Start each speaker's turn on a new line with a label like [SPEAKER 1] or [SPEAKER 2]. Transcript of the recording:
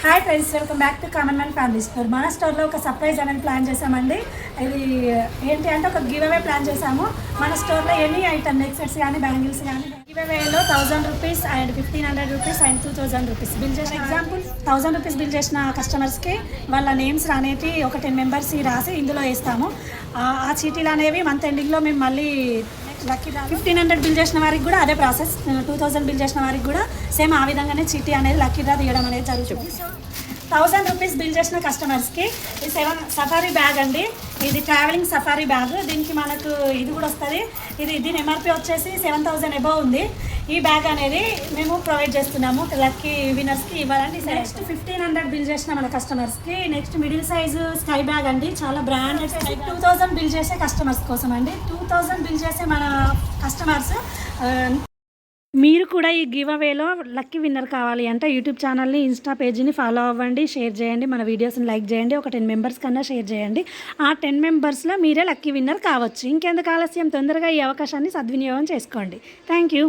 [SPEAKER 1] Hi friends, welcome back to common man family store. మన స్టోర్లో ఒక సర్ప్రైజ్ అనేది ప్లాన్ చేసామండి. ఇది ఏంటి అంటే ఒక గివ్ అవే ప్లాన్ చేసాము. మన స్టోర్లో ఎనీ ఐటమ్ నెక్సెట్స్ కానీ బ్యాంగిల్స్ కానీ గివ్ అవేలో 1000 rupees and 1500 rupees and 2000 rupees bill చేసిన ఎగ్జాంపుల్ 1000 రూపీస్ బిల్ చేసిన కస్టమర్స్కి వాళ్ళ నేమ్స్ అనేవి ఒక 10 మెంబర్స్ రాసి ఇందులో వేస్తాము. ఆ చీటీలు అనేవి మంత్ ఎండింగ్లో మేము మళ్ళీ లక్కీ 1500 బిల్ చేసిన వారికి కూడా అదే ప్రాసెస్, 2000 బిల్ చేసిన వారికి కూడా సేమ్ ఆ విధంగానే చీటీ అనేది లక్కీ డ్రా తీయడం అనేది జరుగుతుంది. సో 1000 రూపీస్ బిల్ చేసిన కస్టమర్స్కి ఈ 7 సఫారీ బ్యాగ్ అండి. ఇది ట్రావెలింగ్ సఫారీ బ్యాగ్. దీనికి మనకు ఇది కూడా వస్తుంది. దీని ఎంఆర్పి వచ్చేసి 7000 అబోవ్ ఉంది. ఈ బ్యాగ్ అనేది మేము ప్రొవైడ్ చేస్తున్నాము లక్కీ విన్నర్స్కి ఇవ్వాలండి. నెక్స్ట్ 1500 బిల్ చేసిన మన కస్టమర్స్కి next middle size sky bag అండి. చాలా బ్రాండెడ్. 2000 బిల్ చేసే కస్టమర్స్ కోసం అండి. 2000 బిల్ చేసే మన కస్టమర్స్ మీరు కూడా ఈ గివ్ అవేలో లక్కీ విన్నర్ కావాలి అంటే యూట్యూబ్ ఛానల్ని, ఇన్స్టా పేజీని ఫాలో అవ్వండి, షేర్ చేయండి, మన వీడియోస్ని లైక్ చేయండి, ఒక 10 మెంబర్స్ కన్నా షేర్ చేయండి. ఆ 10 మెంబర్స్లో మీరే లక్కీ విన్నర్ కావచ్చు. ఇంకెందుకు ఆలస్యం, తొందరగా ఈ అవకాశాన్ని సద్వినియోగం చేసుకోండి. Thank you.